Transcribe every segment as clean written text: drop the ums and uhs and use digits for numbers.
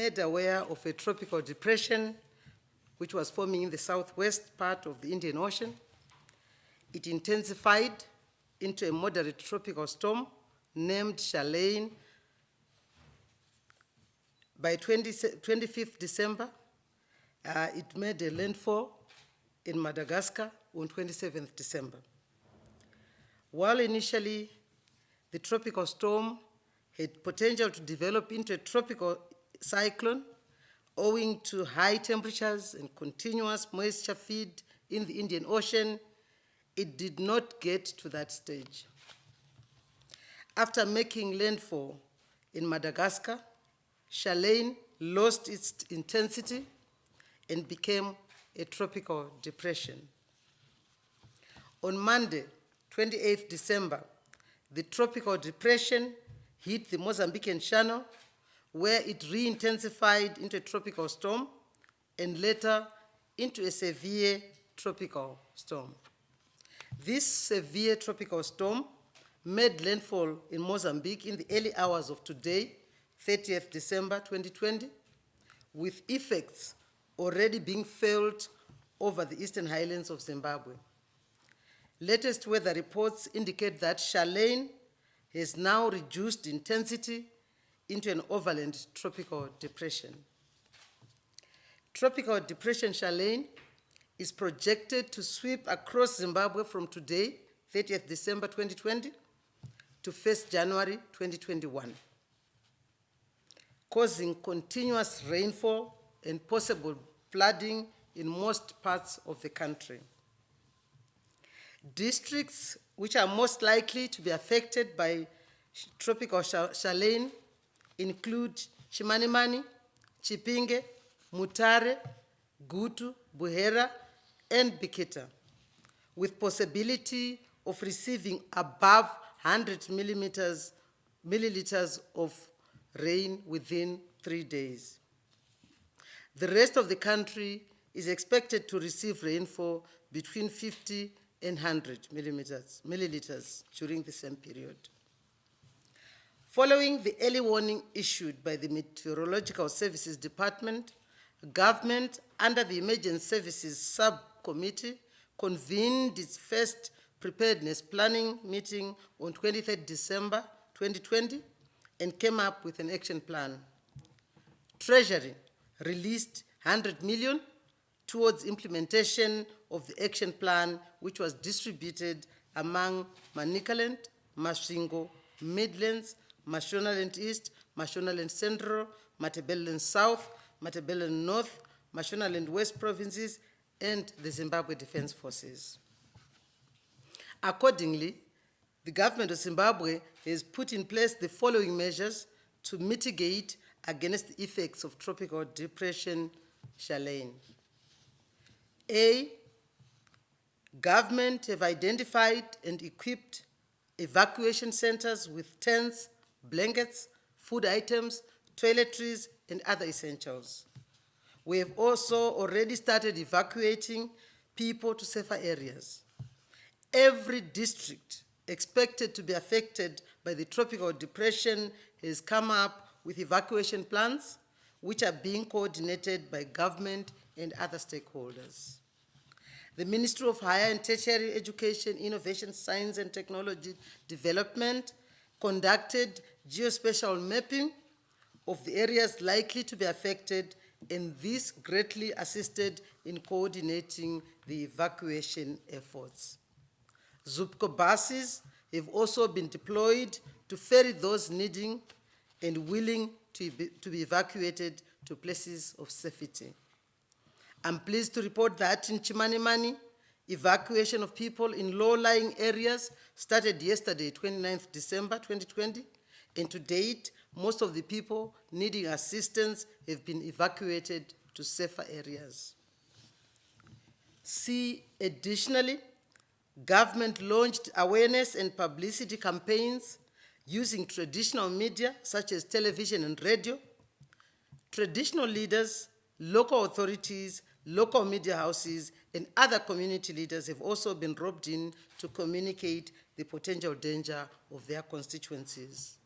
made aware of a tropical depression which was forming in the southwest part of the Indian Ocean. It intensified into a moderate tropical storm named Chalane. By 25th December, it made a landfall in Madagascar on 27th December. While initially the tropical storm had potential to develop into a tropical cyclone owing to high temperatures and continuous moisture feed in the Indian Ocean, it did not get to that stage. After making landfall in Madagascar, Chalane lost its intensity and became a tropical depression. On Monday, 28th December, the tropical depression hit the Mozambican Channel, where it re-intensified into a tropical storm and later into a severe tropical storm. This severe tropical storm made landfall in Mozambique in the early hours of today, 30th December 2020, with effects already being felt over the eastern highlands of Zimbabwe. Latest weather reports indicate that Chalane has now reduced intensity into an overland tropical depression. Tropical depression Chalane is projected to sweep across Zimbabwe from today, 30th December 2020, to 1st January 2021, causing continuous rainfall and possible flooding in most parts of the country. Districts which are most likely to be affected by tropical Chalane include Chimanimani, Chipinge, Mutare, Gutu, Buhera, and Bikita, with possibility of receiving above 100 milliliters of rain within 3 days. The rest of the country is expected to receive rainfall between 50 and 100 milliliters during the same period. Following the early warning issued by the Meteorological Services Department, government under the Emergency Services Subcommittee convened its first preparedness planning meeting on 23rd December 2020 and came up with an action plan. Treasury released 100 million towards implementation of the action plan, which was distributed among Manicaland, Masvingo, Midlands, Mashonaland East, Mashonaland Central, Matabeleland South, Matabeleland North, Mashonaland West provinces, and the Zimbabwe Defense Forces. Accordingly, the government of Zimbabwe has put in place the following measures to mitigate against the effects of tropical depression Chalane. A, government have identified and equipped evacuation centers with tents, blankets, food items, toiletries, and other essentials. We have also already started evacuating people to safer areas. Every district expected to be affected by the tropical depression has come up with evacuation plans, which are being coordinated by government and other stakeholders. The Ministry of Higher and Tertiary Education, Innovation, Science and Technology Development conducted geospatial mapping of the areas likely to be affected, and this greatly assisted in coordinating the evacuation efforts. ZUPCO buses have also been deployed to ferry those needing and willing to be evacuated to places of safety. I'm pleased to report that in Chimanimani, evacuation of people in low-lying areas started yesterday, 29th December 2020, and to date, most of the people needing assistance have been evacuated to safer areas. C, additionally, government launched awareness and publicity campaigns using traditional media such as television and radio. Traditional leaders, local authorities, local media houses, and other community leaders have also been roped in to communicate the potential danger of their constituencies.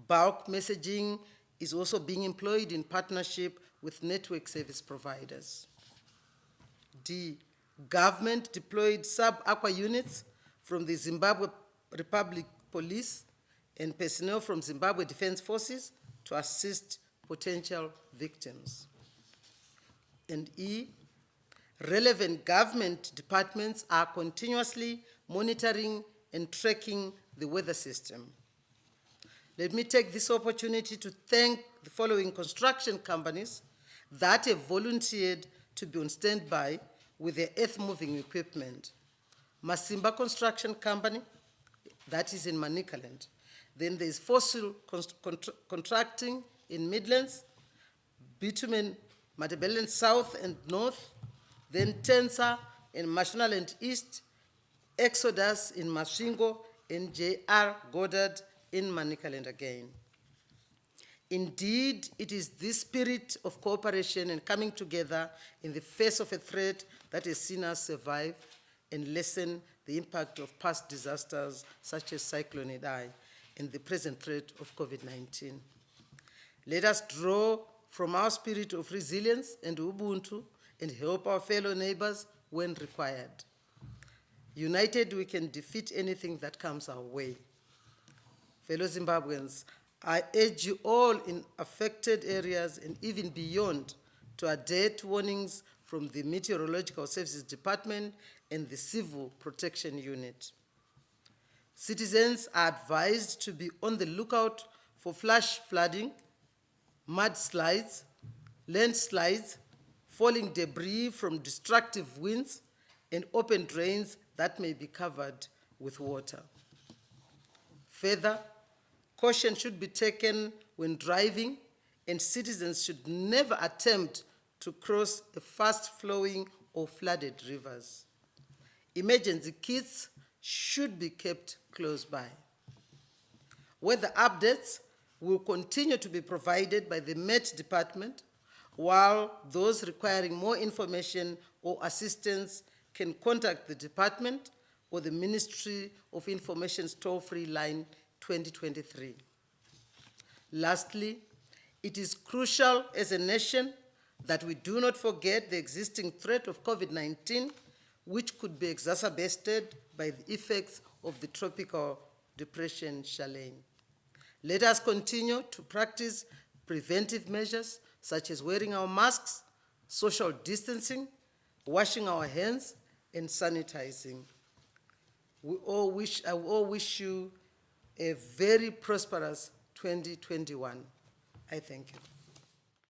Bulk messaging is also being employed in partnership with network service providers. D, government deployed sub-aqua units from the Zimbabwe Republic Police and personnel from Zimbabwe Defense Forces to assist potential victims. And E, relevant government departments are continuously monitoring and tracking the weather system. Let me take this opportunity to thank the following construction companies that have volunteered to be on standby with their earth-moving equipment. Masimba Construction Company, that is in Manicaland. Then there's Fossil Contracting in Midlands, Bitumen, Matabeleland South and North, then Tensa in Mashonaland East, Exodus in Masvingo, and J.R. Goddard in Manicaland again. Indeed, it is this spirit of cooperation and coming together in the face of a threat that has seen us survive and lessen the impact of past disasters such as Cyclone Idai and the present threat of COVID-19. Let us draw from our spirit of resilience and Ubuntu and help our fellow neighbors when required. United, we can defeat anything that comes our way. Fellow Zimbabweans, I urge you all in affected areas and even beyond to adhere to warnings from the Meteorological Services Department and the Civil Protection Unit. Citizens are advised to be on the lookout for flash flooding, mudslides, landslides, falling debris from destructive winds, and open drains that may be covered with water. Further, caution should be taken when driving, and citizens should never attempt to cross a fast-flowing or flooded rivers. Emergency kits should be kept close by. Weather updates will continue to be provided by the Met Department, while those requiring more information or assistance can contact the department or the Ministry of Information's toll-free line 2023. Lastly, it is crucial as a nation that we do not forget the existing threat of COVID-19, which could be exacerbated by the effects of the tropical depression Chalane. Let us continue to practice preventive measures such as wearing our masks, social distancing, washing our hands, and sanitizing. I all wish you a very prosperous 2021. I thank you.